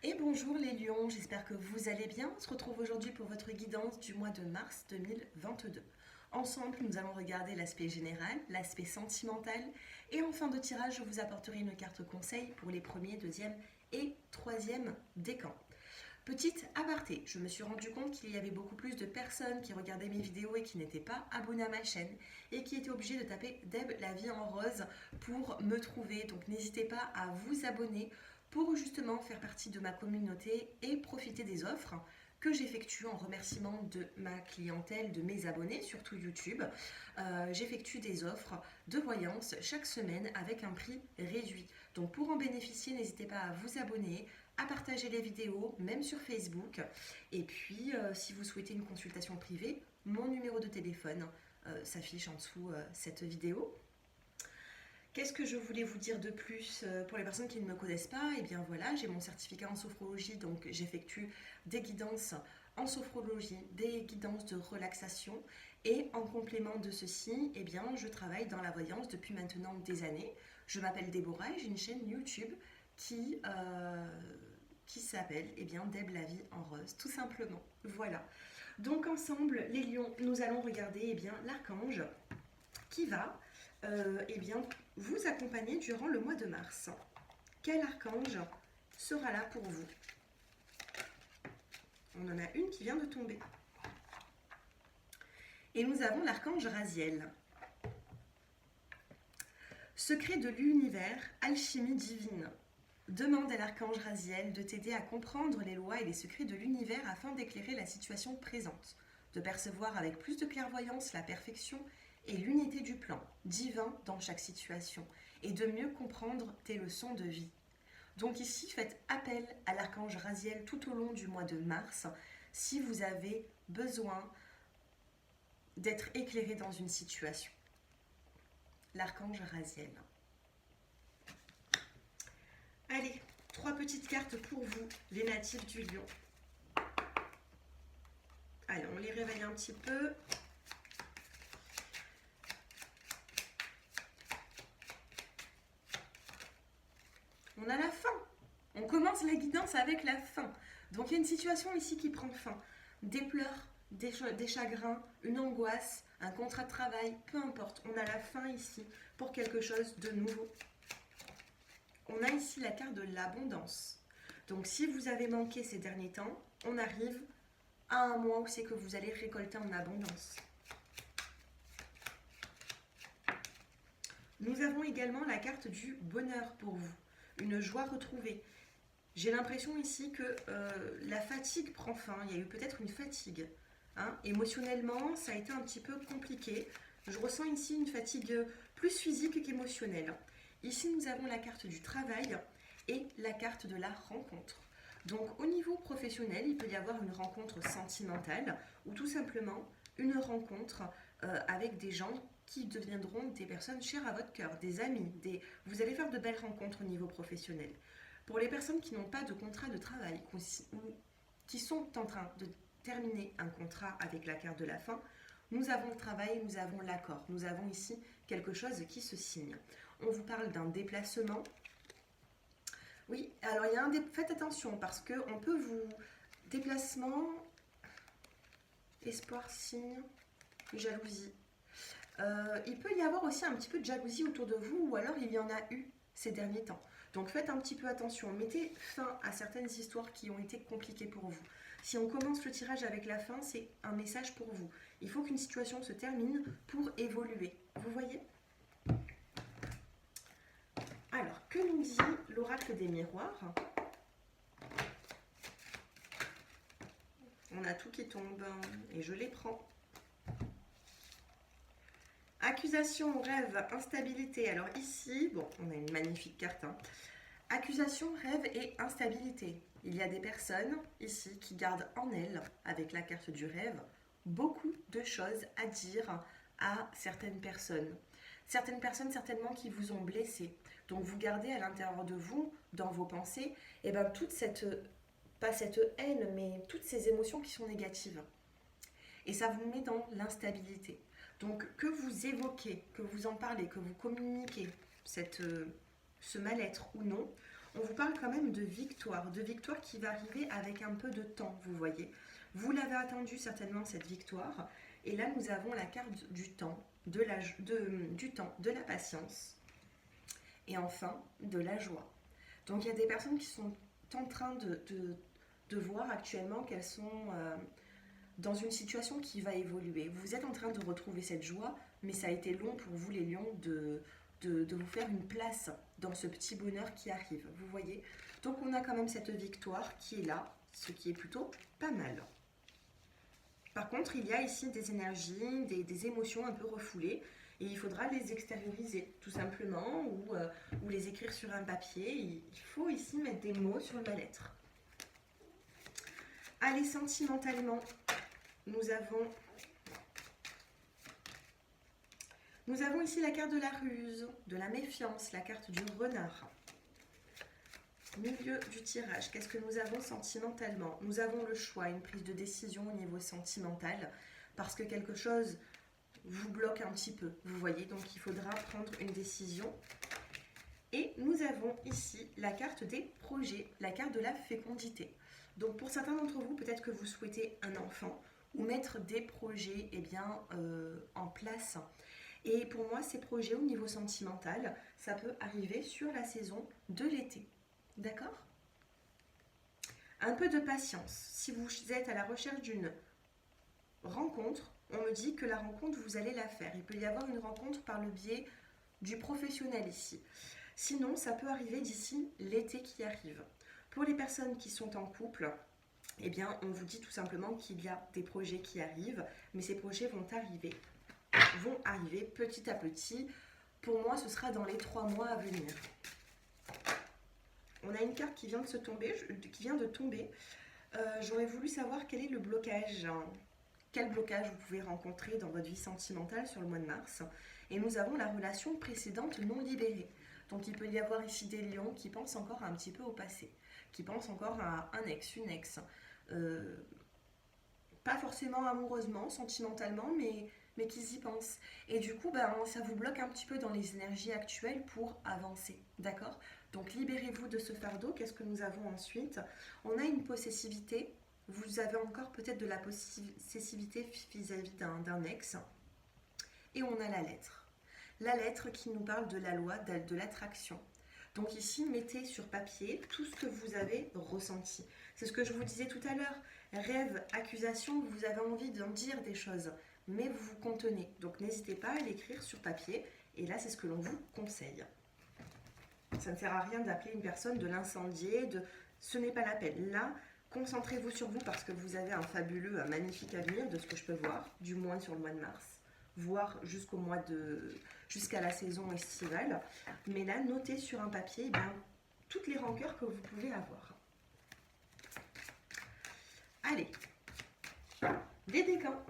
Et bonjour les lions, j'espère que vous allez bien. On se retrouve aujourd'hui pour votre guidance du mois de mars 2022. Ensemble, nous allons regarder l'aspect général, l'aspect sentimental et en fin de tirage, je vous apporterai une carte conseil pour les premiers, deuxième et troisième décans. Petite aparté, je me suis rendu compte qu'il y avait beaucoup plus de personnes qui regardaient mes vidéos et qui n'étaient pas abonnées à ma chaîne et qui étaient obligées de taper Deb la vie en rose pour me trouver. Donc n'hésitez pas à vous abonner pour justement faire partie de ma communauté et profiter des offres que j'effectue en remerciement de ma clientèle, de mes abonnés, surtout YouTube. J'effectue des offres de voyance chaque semaine avec un prix réduit. Donc pour en bénéficier, n'hésitez pas à vous abonner, à partager les vidéos, même sur Facebook. Et puis, si vous souhaitez une consultation privée, mon numéro de téléphone s'affiche en dessous cette vidéo. Qu'est-ce que je voulais vous dire de plus pour les personnes qui ne me connaissent pas? Eh bien voilà, j'ai mon certificat en sophrologie, donc j'effectue des guidances en sophrologie, des guidances de relaxation. Et en complément de ceci, eh bien, je travaille dans la voyance depuis maintenant des années. Je m'appelle Déborah et j'ai une chaîne YouTube qui, qui s'appelle eh bien, Deb la vie en rose, tout simplement. Voilà. Donc ensemble, les lions, nous allons regarder eh bien, l'archange qui va eh bien, vous accompagner durant le mois de mars. Quel archange sera là pour vous? On en a une qui vient de tomber. Et nous avons l'archange Raziel. Secret de l'univers, alchimie divine. Demande à l'archange Raziel de t'aider à comprendre les lois et les secrets de l'univers afin d'éclairer la situation présente, de percevoir avec plus de clairvoyance la perfection et l'unité du plan divin dans chaque situation et de mieux comprendre tes leçons de vie. Donc ici, faites appel à l'archange Raziel tout au long du mois de mars si vous avez besoin d'être éclairé dans une situation. L'archange Raziel. Allez, 3 petites cartes pour vous, les natifs du lion. Allez, on les réveille un petit peu. On a la fin. On commence la guidance avec la fin. Donc il y a une situation ici qui prend fin. Des pleurs, des chagrins, une angoisse, un contrat de travail, peu importe. On a la fin ici pour quelque chose de nouveau. On a ici la carte de l'abondance. Donc si vous avez manqué ces derniers temps, on arrive à un mois où c'est que vous allez récolter en abondance. Nous avons également la carte du bonheur pour vous, une joie retrouvée. J'ai l'impression ici que la fatigue prend fin, il y a eu peut-être une fatigue. Hein. Émotionnellement, ça a été un petit peu compliqué. Je ressens ici une fatigue plus physique qu'émotionnelle. Ici, nous avons la carte du travail et la carte de la rencontre. Donc, au niveau professionnel, il peut y avoir une rencontre sentimentale ou tout simplement une rencontre avec des gens qui deviendront des personnes chères à votre cœur, des amis. Vous allez faire de belles rencontres au niveau professionnel. Pour les personnes qui n'ont pas de contrat de travail ou qui sont en train de terminer un contrat avec la carte de la fin, nous avons le travail, nous avons l'accord. Nous avons ici quelque chose qui se signe. On vous parle d'un déplacement. Oui, alors il y a faites attention parce qu'on peut vous... Déplacement, espoir, signe, jalousie. Il peut y avoir aussi un petit peu de jalousie autour de vous ou alors il y en a eu ces derniers temps. Donc faites un petit peu attention, mettez fin à certaines histoires qui ont été compliquées pour vous. Si on commence le tirage avec la fin, c'est un message pour vous. Il faut qu'une situation se termine pour évoluer. Vous voyez? Alors, que nous dit l'oracle des miroirs? On a tout qui tombe et je les prends. Accusation, rêve, instabilité. Alors ici, bon, on a une magnifique carte. Hein. Accusation, rêve et instabilité. Il y a des personnes ici qui gardent en elles, avec la carte du rêve, beaucoup de choses à dire à certaines personnes. Certaines personnes certainement qui vous ont blessé. Donc vous gardez à l'intérieur de vous, dans vos pensées, et ben toute cette, pas cette haine, mais toutes ces émotions qui sont négatives. Et ça vous met dans l'instabilité. Donc que vous évoquez, que vous en parlez, que vous communiquez ce mal-être ou non, On vous parle quand même de victoire qui va arriver avec un peu de temps, vous voyez. Vous l'avez attendu certainement cette victoire, et là nous avons la carte du temps, du temps, de la patience, et enfin de la joie. Donc il y a des personnes qui sont en train de voir actuellement qu'elles sont dans une situation qui va évoluer. Vous êtes en train de retrouver cette joie, mais ça a été long pour vous les lions de vous faire une place dans ce petit bonheur qui arrive, vous voyez. Donc on a quand même cette victoire qui est là, ce qui est plutôt pas mal. Par contre, il y a ici des énergies, des émotions un peu refoulées, et il faudra les extérioriser, tout simplement, ou les écrire sur un papier. Il faut ici mettre des mots sur le mal-être. Allez, sentimentalement, nous avons ici la carte de la ruse, de la méfiance, la carte du renard. Milieu du tirage, qu'est-ce que nous avons sentimentalement? Nous avons le choix, une prise de décision au niveau sentimental, parce que quelque chose vous bloque un petit peu, vous voyez, donc il faudra prendre une décision. Et nous avons ici la carte des projets, la carte de la fécondité. Donc pour certains d'entre vous, peut-être que vous souhaitez un enfant ou mettre des projets en place. Et pour moi, ces projets au niveau sentimental, ça peut arriver sur la saison de l'été. D'accord? Un peu de patience. Si vous êtes à la recherche d'une rencontre, on me dit que la rencontre, vous allez la faire. Il peut y avoir une rencontre par le biais du professionnel ici. Sinon, ça peut arriver d'ici l'été qui arrive. Pour les personnes qui sont en couple, eh bien, on vous dit tout simplement qu'il y a des projets qui arrivent, mais ces projets vont arriver petit à petit. Pour moi, ce sera dans les 3 mois à venir. On a une carte qui vient de tomber. J'aurais voulu savoir quel est le blocage. Quel blocage vous pouvez rencontrer dans votre vie sentimentale sur le mois de mars. Et nous avons la relation précédente non libérée. Donc il peut y avoir ici des lions qui pensent encore un petit peu au passé, qui pensent encore à un ex, une ex. Pas forcément amoureusement, sentimentalement, mais qu'ils y pensent. Et du coup, ça vous bloque un petit peu dans les énergies actuelles pour avancer, d'accord? Donc libérez-vous de ce fardeau. Qu'est-ce que nous avons ensuite? On a une possessivité. Vous avez encore peut-être de la possessivité vis-à-vis d'un ex. Et on a la lettre. La lettre qui nous parle de la loi de l'attraction. Donc ici, mettez sur papier tout ce que vous avez ressenti. C'est ce que je vous disais tout à l'heure. Rêve, accusation, vous avez envie d'en dire des choses, mais vous vous contenez. Donc n'hésitez pas à l'écrire sur papier. Et là, c'est ce que l'on vous conseille. Ça ne sert à rien d'appeler une personne, de l'incendier, ce n'est pas la peine. Là, concentrez-vous sur vous parce que vous avez un fabuleux, un magnifique avenir de ce que je peux voir, du moins sur le mois de mars, voire jusqu'à la saison estivale. Mais là, notez sur un papier toutes les rancœurs que vous pouvez avoir. Allez, les décans.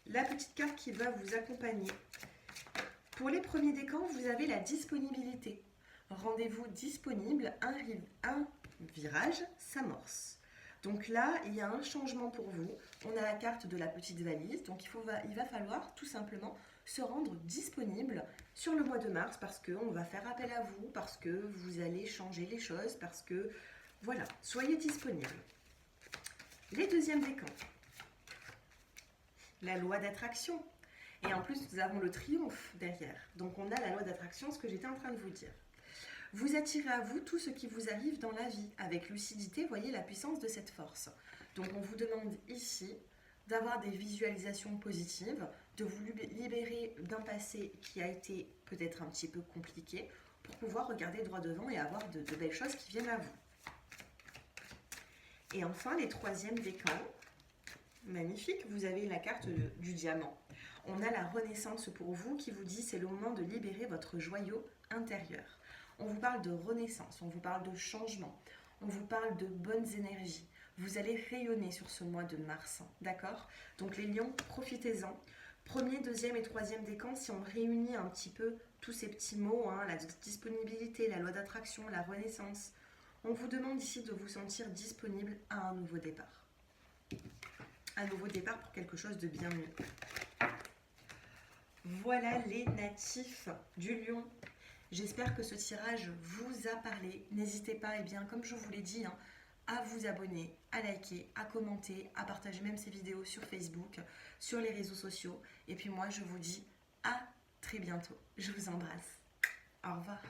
La petite carte qui va vous accompagner. Pour les premiers décans, vous avez la disponibilité. Rendez-vous disponible, un virage s'amorce. Donc là, il y a un changement pour vous. On a la carte de la petite valise, donc il va falloir tout simplement se rendre disponible sur le mois de mars parce qu'on va faire appel à vous, parce que vous allez changer les choses, parce que, voilà, soyez disponible. Les deuxièmes décans. La loi d'attraction. Et en plus, nous avons le triomphe derrière. Donc on a la loi d'attraction, ce que j'étais en train de vous dire. Vous attirez à vous tout ce qui vous arrive dans la vie. Avec lucidité, voyez la puissance de cette force. Donc on vous demande ici d'avoir des visualisations positives, de vous libérer d'un passé qui a été peut-être un petit peu compliqué, pour pouvoir regarder droit devant et avoir de belles choses qui viennent à vous. Et enfin, les troisièmes décans. Magnifique, vous avez la carte du diamant. On a la renaissance pour vous qui vous dit c'est le moment de libérer votre joyau intérieur. On vous parle de renaissance, on vous parle de changement, on vous parle de bonnes énergies. Vous allez rayonner sur ce mois de mars, d'accord? Donc les lions, profitez-en. Premier, deuxième et troisième décan, si on réunit un petit peu tous ces petits mots, la disponibilité, la loi d'attraction, la renaissance, on vous demande ici de vous sentir disponible à un nouveau départ. Un nouveau départ pour quelque chose de bien mieux. Voilà les natifs du lion. J'espère que ce tirage vous a parlé. N'hésitez pas, et bien, comme je vous l'ai dit, hein, à vous abonner, à liker, à commenter, à partager même ces vidéos sur Facebook, sur les réseaux sociaux. Et puis moi, je vous dis à très bientôt. Je vous embrasse. Au revoir.